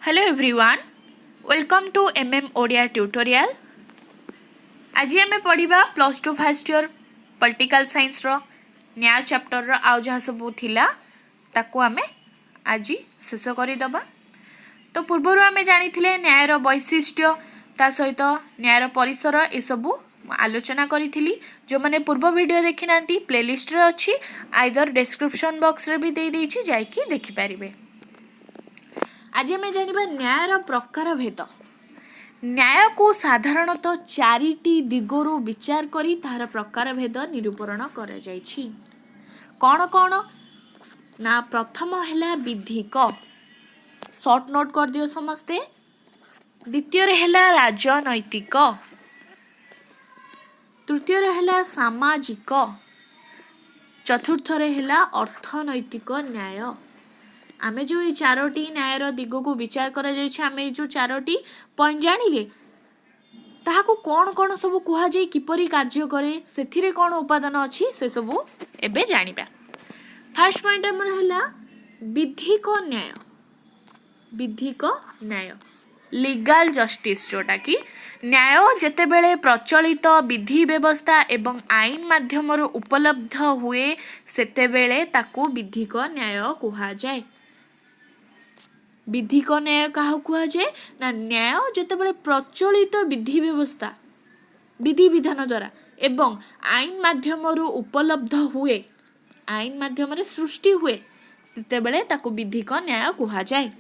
Hello everyone, welcome to Odia tutorial. आज आम पढ़ा plus two first year political science न्याय चैप्टर आउ जहाँ सब थिला ताकू आम आज शेष करदे। तो पूर्वर आम जानी न्यायर वैशिष्ट्य ता सहित न्यायर परिसर ये सबू आलोचना करी। जो मैंने पूर्व वीडियो देखी ना प्लेलिस्ट रे अच्छी आइदर डिस्क्रिप्शन बॉक्स रे भी दे देछि, जाइकी देखिपारे। आज आम जानिबा न्यायर प्रकार भेद। न्याय को साधारणतः चारिटी दिगरु विचार करी तार प्रकार भेद निरूपण करा जायछि। कौन कौन ना प्रथम हैला विधिक, शॉर्ट नोट कर दियो समस्ते। द्वितीय रे हैला राजनैतिक, तृतीय रे हैला सामाजिक, चतुर्थ रे हैला अर्थनैतिक न्याय। आमे जो ये चारोटी न्यायर दिग को विचार करा जायछि, आमे जो चारोटी पॉइंट जानिले ताहाको कौन कौन सब कुहा जाय, किपरि कार्य करे, सेथिरे कौन उपादान अछि से सब एबे जानिबा। फर्स्ट पॉइंट हमर हला विधिक न्याय। विधिक न्याय लीगल जस्टिस, जोटा कि न्याय जेते बेले प्रचलित विधि व्यवस्था एवं आईन माध्यम उपलब्ध हुए सेते बेले ताकू विधिक न्याय कुहा जाय। विधिक न्याय क्या कुहा जाए ना, न्याय जेतेबेले प्रचलित विधि व्यवस्था विधि विधान द्वारा एवं आईन माध्यम उपलब्ध हुए, आईन माध्यम सृष्टि हुए सेतेबेले ताकू विधिक न्याय कुहा जाए।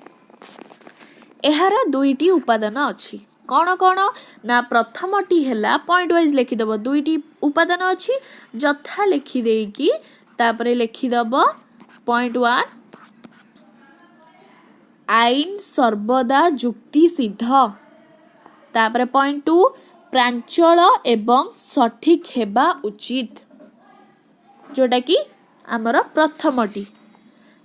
एहार दुईटी उपादान अछि। कौन कौन ना प्रथमटी हैला पॉइंट वाइज लिखिदब, दुईटी उपादान अछि जथा लिखि देकी तापरे लिखिदब पॉइंट 1 आईन सर्वदा जुक्ति सिद्ध, तापरे पॉइंट 2 प्रांचल एवं सठिक हेबा उचित, जोटा कि आमर प्रथमटी।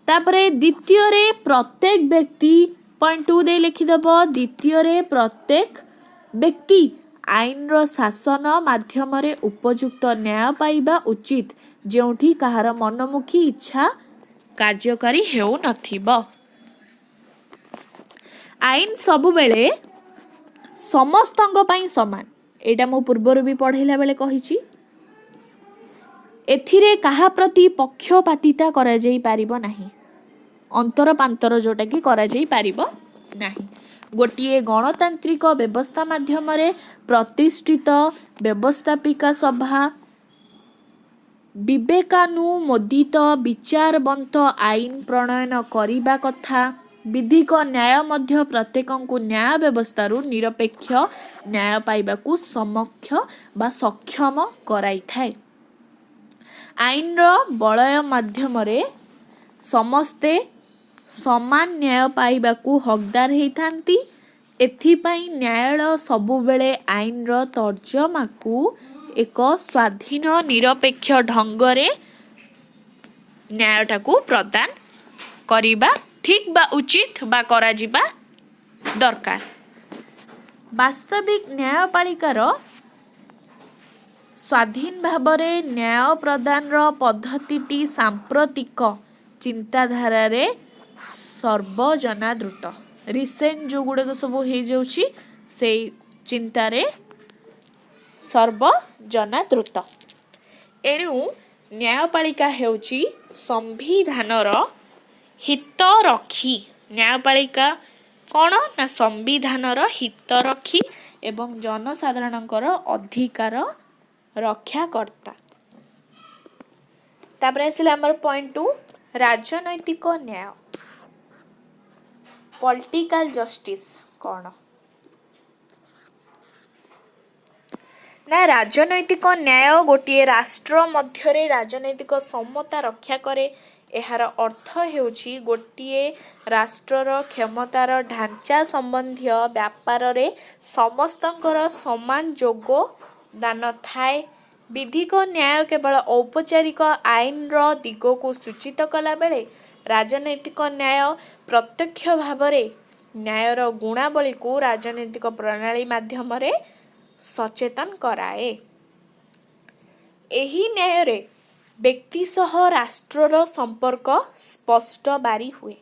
तापरे द्वितीय रे प्रत्येक व्यक्ति पॉइंट 2 दे लिखिदब, द्वितीय रे प्रत्येक व्यक्ति आईन रो शासन माध्यम रे उपयुक्त न्याय पाइबा उचित, जेउठी कहार मनमुखी इच्छा कार्यकारी हेउ नथिबो। आईन सबु बेले समस्तंग पई समान, एटा मो पूर्वर भी पढ़ैला बेले कहिछि। एथिरे कहा प्रति पक्षपातिता करा जाई पारिबो नाही, अंतर पांतर जोटा कि करा जाई पारिबो नाही। गोटिए गणतांत्रिक व्यवस्था माध्यम रे प्रतिष्ठित व्यवस्थापिका सभा विवेकानुमोदित विचारवंत आईन प्रणयन करिबा कथा। विधिक न्याय मध्य प्रत्येकंकु न्याय व्यवस्थारु निरपेक्ष न्याय पाइबाकु समक्ष बा सक्षम कराई थाए। आईन रो बलय माध्यम रे समस्ते समान न्याय पाइबाकु हकदार हेइथांती। एथिपाई न्यायालय सबु बेले आईन रो तर्जमाकु एक स्वाधीन निरपेक्ष ढंगरे न्यायटाकु प्रदान करिबा ठीक बा उचित बा करा जिबा दरकार। वास्तविक न्यायपालिकार स्वाधीन भावरे न्याय प्रदान रो पद्धतिटी सांप्रतिक चिंताधारा रे सर्वजनादृत। रिसेंट जो गुड़े सब हो जाउछि से चिंतारे सर्वजनादृत। एणु न्यायपालिका हेउछि संविधानर हित रखी। न्यायपालिका कौन ना संविधानर हित रखी एवं जनसाधारणकर अधिकार रक्षाकर्ता। तापर आसिला हमर पॉइंट 2 राजनैतिक न्याय, पॉलिटिकल जस्टिस। कौन ना राजनैतिक न्याय गोटे राष्ट्र मध्यरे राजनैतिक समता रक्षा करे। एहार अर्थ हेउछि गोटे राष्ट्रर क्षमतार ढांचा संबंधी व्यापार रे समस्तंकर समान योगदान थाए। विधिक न्याय केवल औपचारिक आईन रो दिग को सूचित कला बेले राजनैतिक न्याय प्रत्यक्ष भावरे न्यायर गुणावली को राजनैतिक प्रणाली माध्यम रे सचेतन कराए। एही न्याय रे व्यक्ति सह राष्ट्रर संपर्क स्पष्ट बारी हुए।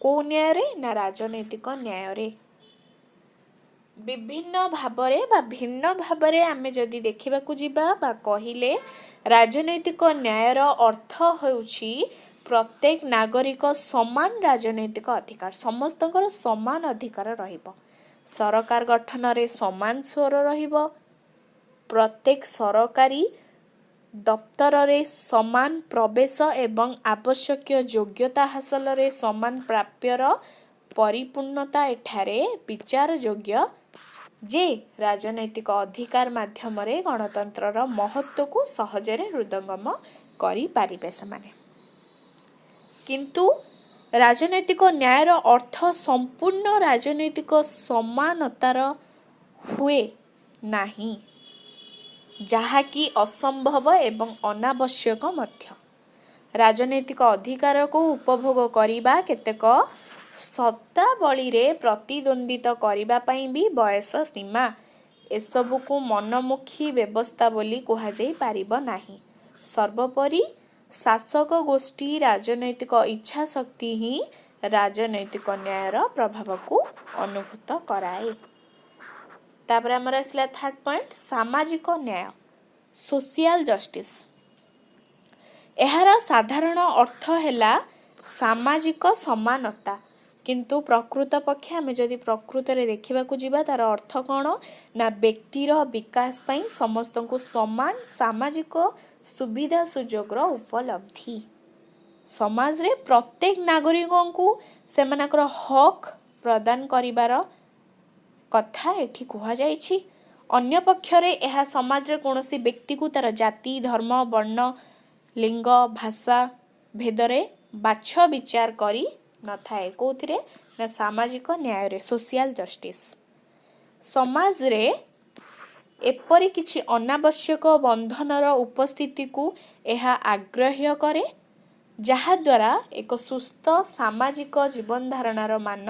को न्याय ना राजनैतिक न्याय विभिन्न भावरे बा भिन्न भावरे आमे जदि देखिबाकू जिबा बा कहिले राजनैतिक न्यायर अर्थ होउछि प्रत्येक नागरिक समान राजनैतिक अधिकार समस्तଙ୍କର समान अधिकार रहिबो सरकार गठन रे समान स्वर रहिबो प्रत्येक सरकारी दप्तर रे समान प्रवेश एवं आवश्यक योग्यता हासिल रे समान प्राप्यर परिपूर्णता एठारे विचार योग्य जे राजनैतिक अधिकार माध्यम रे गणतंत्र महत्व को सहजरे हृदयंगम करि पारिबे समाने किंतु राजनैतिक न्यायर अर्थ संपूर्ण राजनैतिक समानतार हुए नाही जहाँकि असंभव एवं अनावश्यक मध्य राजनैतिक अधिकार को उपभोग करिबा केतेक सत्तावली रे प्रतिद्वंदित करिबा पई भी बयस सीमा एसबु को मनमुखी व्यवस्था बोली कहा जाई पारिबो नाही सर्वोपरि शासक गोष्ठी राजनैतिक इच्छा शक्ति ही राजनैतिक न्यायर प्रभाव को अनुभूत कराए तापर हमर असला थर्ड पॉइंट सामाजिक न्याय सोशल जस्टिस एहार साधारण अर्थ हैला सामाजिक समानता किंतु प्रकृत पक्षे आमे जदि प्रकृत रे देखिबा को जिबा तार अर्थ कोन ना व्यक्तिर विकास पई समस्त को समान सामाजिक सुविधा सुजोग रो उपलब्धि समाज रे प्रत्येक नागरिकों को सेमानकर हक प्रदान करिवार कथा एठी कुहा जाइछि अन्य पक्षरे एहा समाज रे कोनोसी व्यक्ति को तार जाति धर्म वर्ण लिंग भाषा भेदरे बाछ विचार करी न थाए कोथिरे ना सामाजिक न्याय रे सोशल जस्टिस समाज रे एपरि किछि अनावश्यक बंधनर उपस्थिति को एहा आग्रह्य करे जहा द्वारा एक सुस्थ सामाजिक जीवन धारणार मान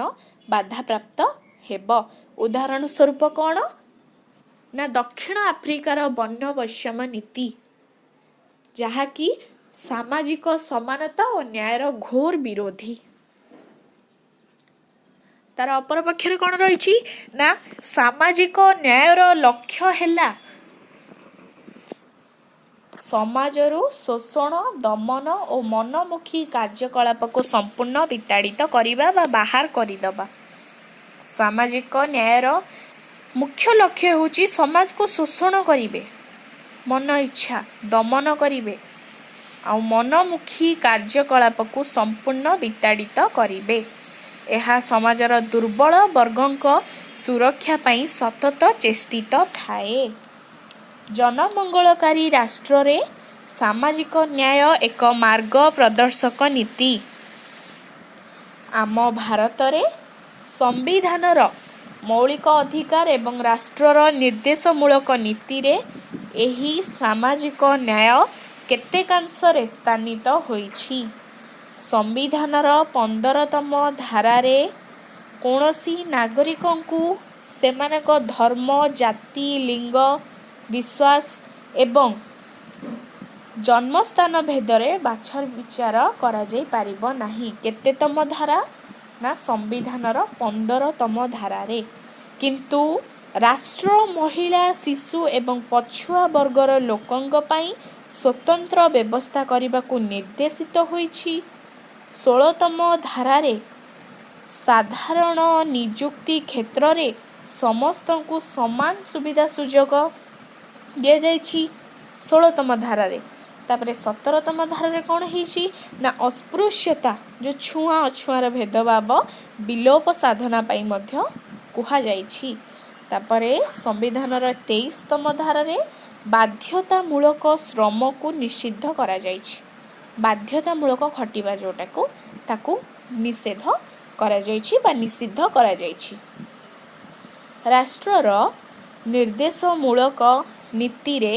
बाधा प्राप्त हेब उदाहरण स्वरूप कौन ना दक्षिण आफ्रिकार वन्य वैषम्य नीति जहाँकि सामाजिक समानता और न्यायर घोर विरोधी तार अपर पक्षरे कौन रही ना सामाजिक न्यायर लक्ष्य हैला समाजरू शोषण दमन और मनमुखी कार्यकलाप को संपूर्ण विताड़ित करिबा बा बाहर करिदबा सामाजिक न्यायर मुख्य लक्ष्य होची समाज को शोषण करिवे मन इच्छा दमन करिवे आ मनमुखी कार्यकलाप को संपूर्ण विताड़ित करिवे एहा समाजर दुर्बल वर्गंक सुरक्षा पई सतत चेष्टित थाए जनमंगलकारी राष्ट्र रे सामाजिक न्याय एक मार्ग प्रदर्शक नीति आम भारत रे संविधानर मौलिक अधिकार एवं राष्ट्रर निर्देशमूलक नीति रे एही सामाजिक न्याय केतेकांश रे स्थानित होईछि संविधानर 15तम धारा रे कोनोसी नागरिकों को सेमानक धर्म जाति लिंग विश्वास एवं जन्मस्थान भेदरे बाछर विचार करा जाई पारिबो नाही केतेतम धारा ना संविधानर 15तम धारा रे किंतु राष्ट्र महिला शिशु एवं पछुआ वर्गर लोकंग पई स्वतंत्र व्यवस्था करने को निर्देशित होईछि 16तम धारा रे साधारण नियुक्ति क्षेत्र रे समस्त को समान सुविधा सुजोग दिया जाइछि 16तम धारा रे तापरे 17तम धारा रे कोन हिछि ना अस्पृश्यता जो छुआ अछुआर भेदभाव विलोप साधना पई मध्य कुहा जाइछि तापरे संविधानर 23तम धारा रे बाध्यतामूलक श्रम को निषिद्ध करा जाइछि बाध्यतामूलक खटिबा जोटा को ताकू निषेध करा जाइछि बा निषिद्ध करा जाइछि राष्ट्रर निर्देशमूलक नीति रे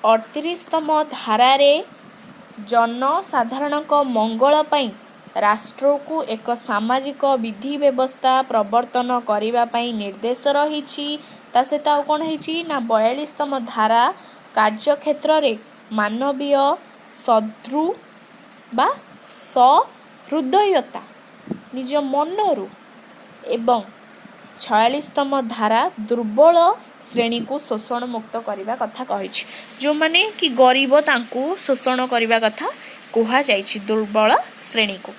38तम धारा रे जनसाधारणक मंगल पई राष्ट्र को एक सामाजिक विधि व्यवस्था प्रवर्तन करिबा पई निर्देश रहिछि ता सहित आ कोन हिछि ना 42तम धारा कार्यक्षेत्र रे मानवीय सद्रु बा ହୃଦୟତା ନିଜ ମନରୁ ଏବଂ 46ତମ ଧାରା ଦୁର୍ବଳ ଶ୍ରେଣୀକୁ ଶୋଷଣ ମୁକ୍ତ କରିବା କଥା କହିଛି। ଯେଉଁମାନେ କି ଗରିବ ତାଙ୍କୁ ଶୋଷଣ କରିବା କଥା କୁହାଯାଇଛି, ଦୁର୍ବଳ ଶ୍ରେଣୀକୁ।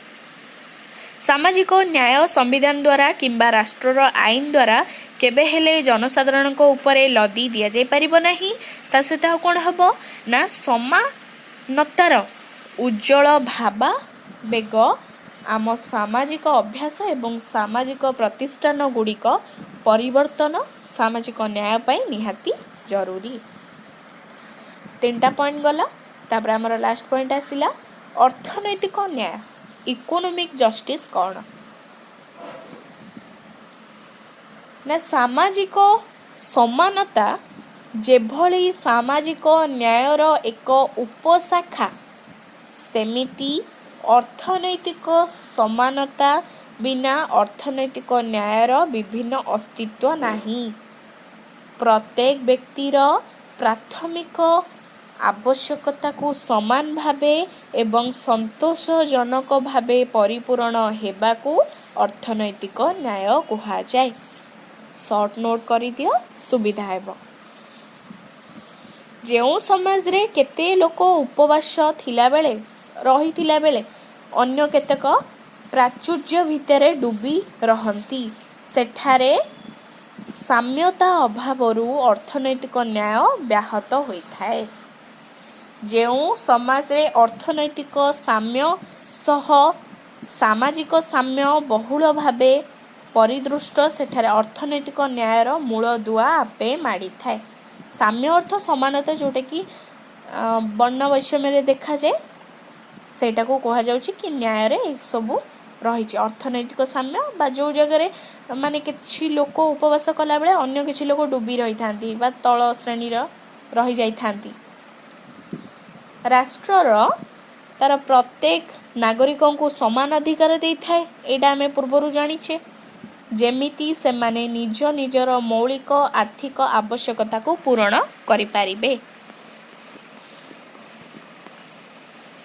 ସାମାଜିକ ନ୍ୟାୟ ସଂବିଧାନ ଦ୍ୱାରା କିମ୍ବା ରାଷ୍ଟ୍ରର ଆଇନ ଦ୍ୱାରା କେବେ ହେଲେ ଜନସାଧାରଣଙ୍କ ଉପରେ ଲଦି ଦିଆଯାଇପାରିବ ନାହିଁ। ତା ସହିତ ଆଉ କ'ଣ ହେବ ନା ସମାନତାର ଉଜ୍ଜଳ ଭାବାବେଗ ଆମ ସାମାଜିକ ଅଭ୍ୟାସ ଏବଂ ସାମାଜିକ ପ୍ରତିଷ୍ଠାନ ଗୁଡ଼ିକ ପରିବର୍ତ୍ତନ ସାମାଜିକ ନ୍ୟାୟ ପାଇଁ ନିହାତି ଜରୁରୀ। 3ଟା ପଏଣ୍ଟ ଗଲା। ତାପରେ ଆମର ଲାଷ୍ଟ ପଏଣ୍ଟ ଆସିଲା ଅର୍ଥନୈତିକ ନ୍ୟାୟ, ଇକୋନୋମିକ୍ ଜଷ୍ଟିସ୍ କ'ଣ ନା ସାମାଜିକ ସମାନତା ଯେଭଳି ସାମାଜିକ ନ୍ୟାୟର ଏକ ଉପଶାଖା, ସେମିତି ଅର୍ଥନୈତିକ ସମାନତା ବିନା ଅର୍ଥନୈତିକ ନ୍ୟାୟର ବିଭିନ୍ନ ଅସ୍ତିତ୍ୱ ନାହିଁ। ପ୍ରତ୍ୟେକ ବ୍ୟକ୍ତିର ପ୍ରାଥମିକ ଆବଶ୍ୟକତାକୁ ସମାନ ଭାବେ ଏବଂ ସନ୍ତୋଷଜନକ ଭାବେ ପରିପୂରଣ ହେବାକୁ ଅର୍ଥନୈତିକ ନ୍ୟାୟ କୁହାଯାଏ। ସର୍ଟ ନୋଟ୍ କରିଦିଅ, ସୁବିଧା ହେବ। ଯେଉଁ ସମାଜରେ କେତେ ଲୋକ ଉପବାସ ରହିଥିଲା ବେଳେ ଅନ୍ୟ କେତେକ ପ୍ରାଚୁର୍ଯ୍ୟ ଭିତରେ ଡୁବି ରହନ୍ତି, ସେଠାରେ ସାମ୍ୟତା ଅଭାବରୁ ଅର୍ଥନୈତିକ ନ୍ୟାୟ ବ୍ୟାହତ ହୋଇଥାଏ। ଯେଉଁ ସମାଜରେ ଅର୍ଥନୈତିକ ସାମ୍ୟ ସହ ସାମାଜିକ ସାମ୍ୟ ବହୁଳ ଭାବେ ପରିଦୃଷ୍ଟ, ସେଠାରେ ଅର୍ଥନୈତିକ ନ୍ୟାୟର ମୂଳଦୁଆ ଆପେ ମାଡ଼ିଥାଏ। ସାମ୍ୟ ଅର୍ଥ ସମାନତା, ଯେଉଁଟାକି ବର୍ଣ୍ଣ ବୈଷମ୍ୟରେ ଦେଖାଯାଏ, ସେଇଟାକୁ କୁହାଯାଉଛି କି ନ୍ୟାୟରେ ଏସବୁ ରହିଛି। ଅର୍ଥନୈତିକ ସାମ୍ୟ ବା ଯେଉଁ ଜାଗାରେ ମାନେ କିଛି ଲୋକ ଉପବାସ କଲାବେଳେ ଅନ୍ୟ କିଛି ଲୋକ ଡୁବି ରହିଥାନ୍ତି ବା ତଳ ଶ୍ରେଣୀର ରହିଯାଇଥାନ୍ତି। ରାଷ୍ଟ୍ରର ତାର ପ୍ରତ୍ୟେକ ନାଗରିକଙ୍କୁ ସମାନ ଅଧିକାର ଦେଇଥାଏ, ଏଇଟା ଆମେ ପୂର୍ବରୁ ଜାଣିଛେ, ଯେମିତି ସେମାନେ ନିଜର ମୌଳିକ ଆର୍ଥିକ ଆବଶ୍ୟକତାକୁ ପୂରଣ କରିପାରିବେ।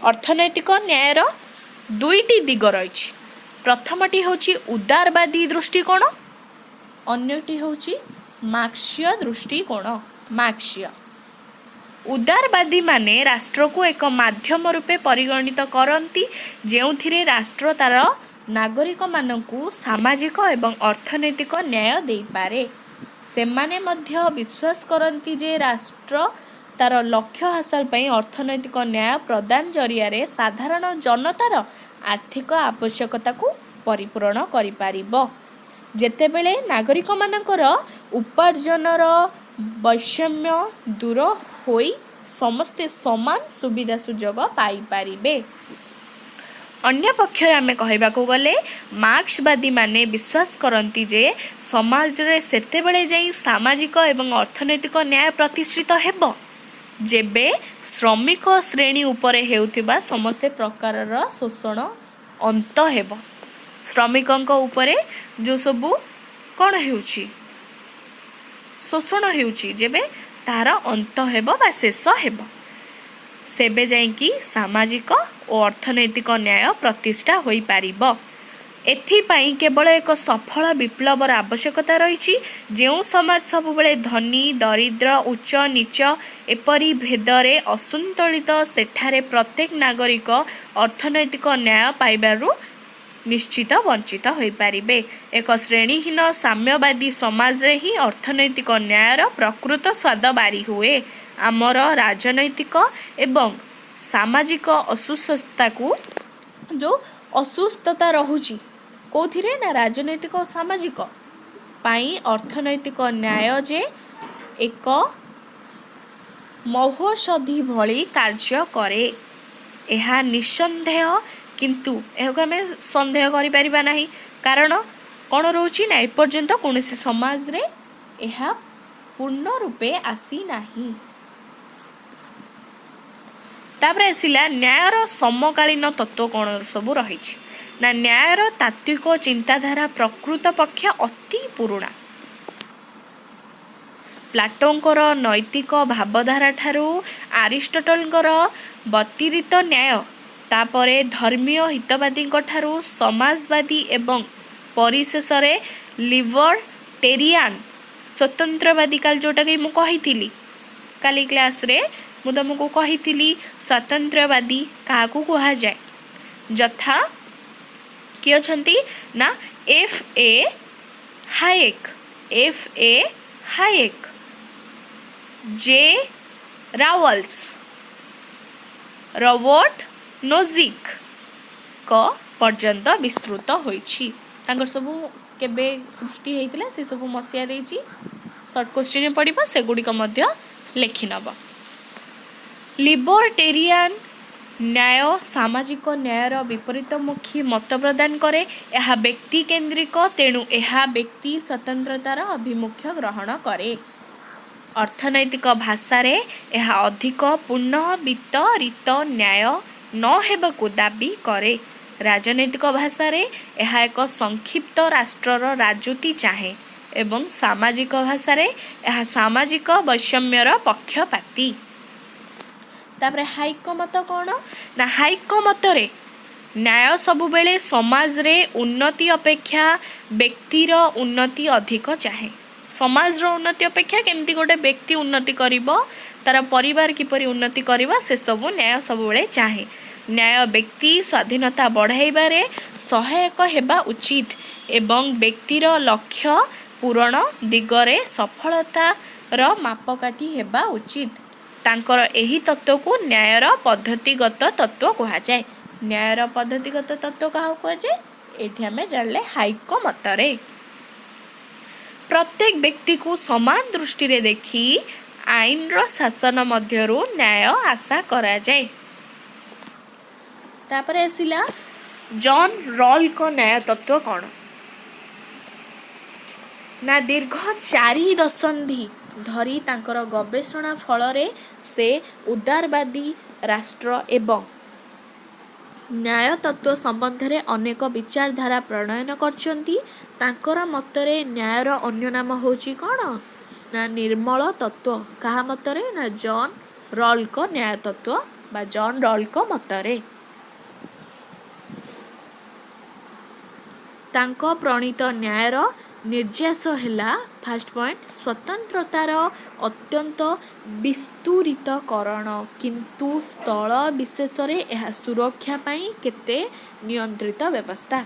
ଅର୍ଥନୈତିକ ନ୍ୟାୟର 2ଟି ଦିଗ ରହିଛି। ପ୍ରଥମଟି ହେଉଛି ଉଦାରବାଦୀ ଦୃଷ୍ଟିକୋଣ, ଅନ୍ୟଟି ହେଉଛି ମାର୍କ୍ସୀୟ ଦୃଷ୍ଟିକୋଣ। ମାର୍କ୍ସୀୟ ଉଦାରବାଦୀ ମାନେ ରାଷ୍ଟ୍ରକୁ ଏକ ମାଧ୍ୟମ ରୂପେ ପରିଗଣିତ କରନ୍ତି, ଯେଉଁଥିରେ ରାଷ୍ଟ୍ର ତାର ନାଗରିକମାନଙ୍କୁ ସାମାଜିକ ଏବଂ ଅର୍ଥନୈତିକ ନ୍ୟାୟ ଦେଇପାରେ। ସେମାନେ ମଧ୍ୟ ବିଶ୍ୱାସ କରନ୍ତି ଯେ ରାଷ୍ଟ୍ର ତାର ଲକ୍ଷ୍ୟ ହାସଲ ପାଇଁ ଅର୍ଥନୈତିକ ନ୍ୟାୟ ପ୍ରଦାନ ଜରିଆରେ ସାଧାରଣ ଜନତାର ଆର୍ଥିକ ଆବଶ୍ୟକତାକୁ ପରିପୂରଣ କରିପାରିବ। ଯେତେବେଳେ ନାଗରିକମାନଙ୍କର ଉପାର୍ଜନର ବୈଷମ୍ୟ ଦୂର ହୋଇ ସମସ୍ତେ ସମାନ ସୁବିଧା ସୁଯୋଗ ପାଇପାରିବେ। ଅନ୍ୟପକ୍ଷରେ ଆମେ କହିବାକୁ ଗଲେ ମାର୍କ୍ସବାଦୀମାନେ ବିଶ୍ୱାସ କରନ୍ତି ଯେ ସମାଜରେ ସେତେବେଳେ ଯାଇ ସାମାଜିକ ଏବଂ ଅର୍ଥନୈତିକ ନ୍ୟାୟ ପ୍ରତିଷ୍ଠିତ ହେବ ଯେବେ ଶ୍ରମିକ ଶ୍ରେଣୀ ଉପରେ ହେଉଥିବା ସମସ୍ତ ପ୍ରକାରର ଶୋଷଣ ଅନ୍ତ ହେବ। ଶ୍ରମିକଙ୍କ ଉପରେ ଯେଉଁ ସବୁ କ'ଣ ହେଉଛି ଶୋଷଣ ହେଉଛି, ଯେବେ ତାହାର ଅନ୍ତ ହେବ ବା ଶେଷ ହେବ, ସେବେ ଯାଇକି ସାମାଜିକ ଓ ଅର୍ଥନୈତିକ ନ୍ୟାୟ ପ୍ରତିଷ୍ଠା ହୋଇପାରିବ। ଏଥିପାଇଁ କେବଳ ଏକ ସଫଳ ବିପ୍ଳବର ଆବଶ୍ୟକତା ରହିଛି। ଯେଉଁ ସମାଜ ସବୁବେଳେ ଧନୀ ଦରିଦ୍ର ଉଚ୍ଚ ନୀଚ ଏପରି ଭେଦରେ ଅସନ୍ତୁଳିତ, ସେଠାରେ ପ୍ରତ୍ୟେକ ନାଗରିକ ଅର୍ଥନୈତିକ ନ୍ୟାୟ ପାଇବାରୁ ନିଶ୍ଚିତ ବଞ୍ଚିତ ହୋଇପାରିବେ। ଏକ ଶ୍ରେଣୀହୀନ ସାମ୍ୟବାଦୀ ସମାଜରେ ହିଁ ଅର୍ଥନୈତିକ ନ୍ୟାୟର ପ୍ରକୃତ ସ୍ୱାଦ ବାରି ହୁଏ। ଆମର ରାଜନୈତିକ ଏବଂ ସାମାଜିକ ଅସୁସ୍ଥତା ରହୁଛି କେଉଁଥିରେ ନା ରାଜନୈତିକ ଓ ସାମାଜିକ ପାଇଁ ଅର୍ଥନୈତିକ ନ୍ୟାୟ ଯେ ଏକ ମହୌଷଧି ଭଳି କାର୍ଯ୍ୟ କରେ, ଏହା ନିଃସନ୍ଦେହ। କିନ୍ତୁ ଏହାକୁ ଆମେ ସନ୍ଦେହ କରିପାରିବା ନାହିଁ, କାରଣ କ'ଣ ରହୁଛି ନା ଏପର୍ଯ୍ୟନ୍ତ କୌଣସି ସମାଜରେ ଏହା ପୂର୍ଣ୍ଣ ରୂପେ ଆସିନାହିଁ। ତାପରେ ଆସିଲା ନ୍ୟାୟର ସମକାଳୀନ ତତ୍ତ୍ୱ କ'ଣ ସବୁ ରହିଛି ନା ନ୍ୟାୟର ତାତ୍ତ୍ୱିକ ଚିନ୍ତାଧାରା ପ୍ରକୃତ ପକ୍ଷେ ଅତି ପୁରୁଣା। ପ୍ଲାଟୋଙ୍କର ନୈତିକ ଭାବଧାରା ଠାରୁ ଆରିଷ୍ଟଟଲଙ୍କର ବତୀରିତ ନ୍ୟାୟ तापरे धर्मीय हितवादी ठारू समाजवादी एवं परिशेष लिबर्टेरियन स्वतंत्रवादी काल जोटा कि मुझे कही काली क्लास रे मु तुमको कही स्वतंत्रवादी क्या कह जाए जथा किए अछंती ना हायेक जे रावल्स रॉबर्ट नोजिक को पर्यंत विस्तृत होईछि तांकर सबू केबे सृष्टि हेइतिला से सबू मसिया देइछि शॉर्ट क्वेश्चन पड़िबो से गुडी को मध्य लेखि नबो लिबर्टेरियन न्याय सामाजिक न्यायर विपरीतमुखी मत प्रदान करे यह व्यक्ति केन्द्रिक तेणु यह व्यक्ति स्वतंत्रतार अभिमुख्य ग्रहण करे अर्थनैतिक भाषा रे यह अधिक पूर्ण वितरित न्याय न हेबाकु दाबी करे राजनैतिक भाषा रे यह एक संक्षिप्त राष्ट्रर राजनीति चाहे एवं सामाजिक भाषा रे यह सामाजिक वैषम्यर पक्षपाती तापरे हाइक मत कौन ना हाइक मतरे न्याय सबु बेले समाज रे उन्नति अपेक्षा व्यक्तिर उन्नति अधिक चाहे समाज रो उन्नति अपेक्षा केमती गोटे व्यक्ति उन्नति करिवो तार परिवार किपरि उन्नति करिवो से सबु न्याय सबु बेले चाहे न्याय व्यक्ति स्वाधीनता बढ़ाइबारे सहायक हेबा उचित एवं व्यक्तिर लक्ष्य पूरण दिगरे सफलतार मापकाठी हेबा उचित तांकर एही तत्व को न्यायर पद्धतिगत तत्व कहा जाए न्यायर पद्धतिगत तत्व क्या कहा जाए एठी हमें जानले हाइक मतरे प्रत्येक व्यक्ति को समान दृष्टि रे देखी आईन रो शासन मध्यरु न्याय आशा करा जाए तापरे आसिला जॉन रॉल को न्याय तत्व कौन ना दीर्घ 4 दशंधि धरी तांकर गवेषणा फलरे से उदारवादी राष्ट्र एवं न्याय तत्व संबंध रे अनेक विचारधारा प्रणयन करचंती तांकर मतरे न्यायर अन्य नाम होची कौन ना निर्मल तत्व कहा मतरे ना जॉन रॉल को न्याय तत्व बा जॉन रॉल को मतरे तांको प्रणीत न्यायर निर्यास हैला फास्ट पॉइंट स्वतंत्रतार अत्यंत विस्तृतकरण किंतु स्थल विशेष रे यह सुरक्षा पाई केते नियंत्रित व्यवस्था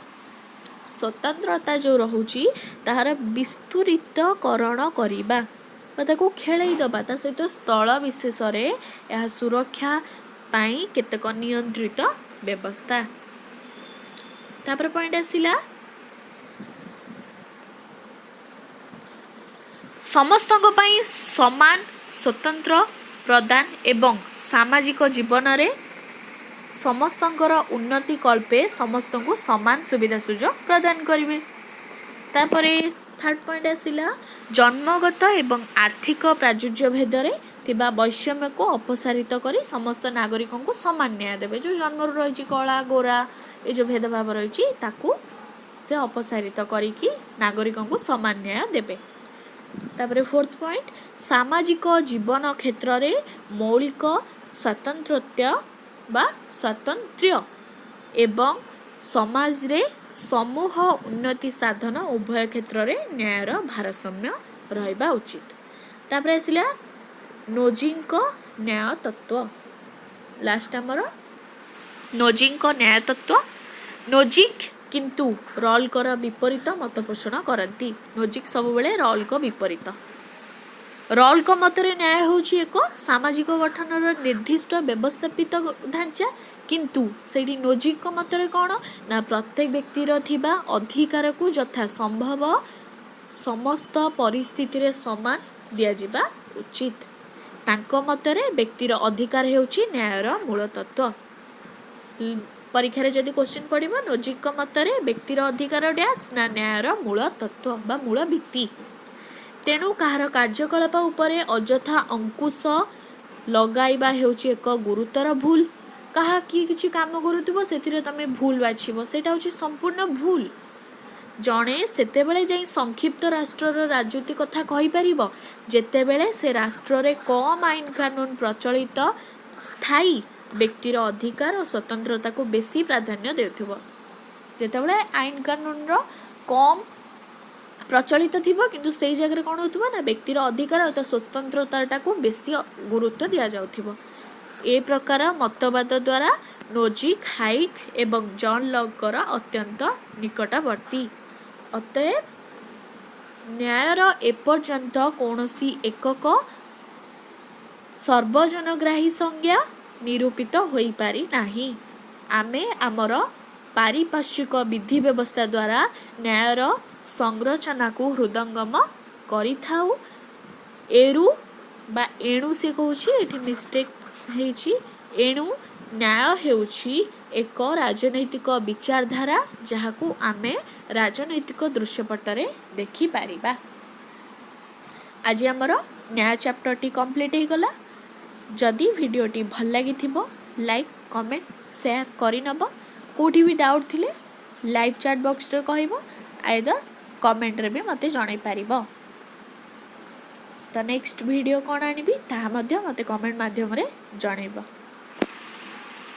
स्वतंत्रता जो रहुची तार विस्तृतकरण करिबा ताको खेळै दबा ता सहित स्थल विशेष रे यह सुरक्षा पाई केतेक नियंत्रित व्यवस्था तापर पॉइंट आसिला समस्तक पई समान स्वतंत्र प्रदान एवं सामाजिक जीवन रे समस्तंकर उन्नति कल्पे समस्तंकु समान सुविधा सुजोग प्रदान करिवे तापरे थर्ड पॉइंट आसिला जन्मगत एवं आर्थिक प्राचुर्य भेद रे थिबा वैषम्य को अपसारित करी समस्त नागरिकों को समान न्याय देबे जो जन्म रही कला गोरा ये जो भेदभाव रही ताकू से अपसारित करिकी नागरिकों को समान न्याय देबे तापरे फोर्थ पॉइंट सामाजिक जीवन क्षेत्र रे मौलिक स्वतंत्रता बा स्वातंत्र्य एवं समाज रे समूह उन्नति साधन उभय क्षेत्र रे न्यायर भारसाम्य रहबा उचित तापरे आसिला नोजिंग न्याय तत्व लास्ट हमर नोजिंग न्याय तत्व नोजिक किंतु रॉल कर विपरीत मत पोषण करती नोजिक सब बेले रॉल को विपरीत रॉल को मतरे न्याय होची एक सामाजिक गठन निर्दिष्ट व्यवस्थापित ढांचा किंतु सेठी नोजिक मतरे कौन ना प्रत्येक व्यक्तिर थिबा अधिकार को यथा संभव समस्त परिस्थिति रे समान दिया जिबा उचित तांको मतरे व्यक्तिर अधिकार हेउची न्यायर मूल तत्व परीक्षा रे जदि क्वेश्चन पड़िबो नोजिक मतरे व्यक्तिर अधिकार डैश ना न्यायर मूल तत्व बा मूल भित्ति तेणु कहार कार्यकलाप उपरे अजथा अंकुश लगाइबा हेउची एक गुरुतर भूल कहा कि किछि काम करूथिबो सेथिरे तमे भूल बाछिबो सेटा होची संपूर्ण भूल जणे सेतेबेले जाई संक्षिप्त राष्ट्रर राजनीति कथा कहि परिबो जेतेबेले से राष्ट्र रे कम आईन कानून प्रचलित थाई व्यक्तिर अधिकार और स्वतंत्रता को बेसी प्राधान्य देउथिबो जेतेबेले आईन कानून रो कम प्रचलित थिबो किंतु सेई जगह रे कोन होतबो ना व्यक्तिर अधिकार और स्वतंत्रता को बेसी गुरुत्व दिया जाउथिबो ए प्रकार मतवाद द्वारा नोजिक हाइक एवं जॉन लॉकर अत्यंत निकटवर्ती अतएव न्यायर एपर्यंत कौनसी एकक सर्वजनग्राही संज्ञा निरूपित होई पारि नाही आमे आमर पारिपार्श्विक विधि व्यवस्था द्वारा न्यायर संरचना को हृदंगम करिथाउ एरु बा एणु से कहूछि एठी मिस्टेक हेछि एणु न्याय हेउछि एक राजनैतिक विचारधारा जहाकू आमे राजनैतिक दृश्यपटरे देखि पारिबा आज हमर न्याय चैप्टर टी कंप्लीट हे गला जदि वीडियो टी भल लागि थिबो लाइक कमेंट शेयर करि नबो कोठी भी डाउट थिले लाइव चैट बॉक्स रे कहइबो आइदर कमेंट रे भी मते जणाई पारिबो तो नेक्स्ट वीडियो कोन आनिबी ता मते कमेंट माध्यम रे जणाइबो।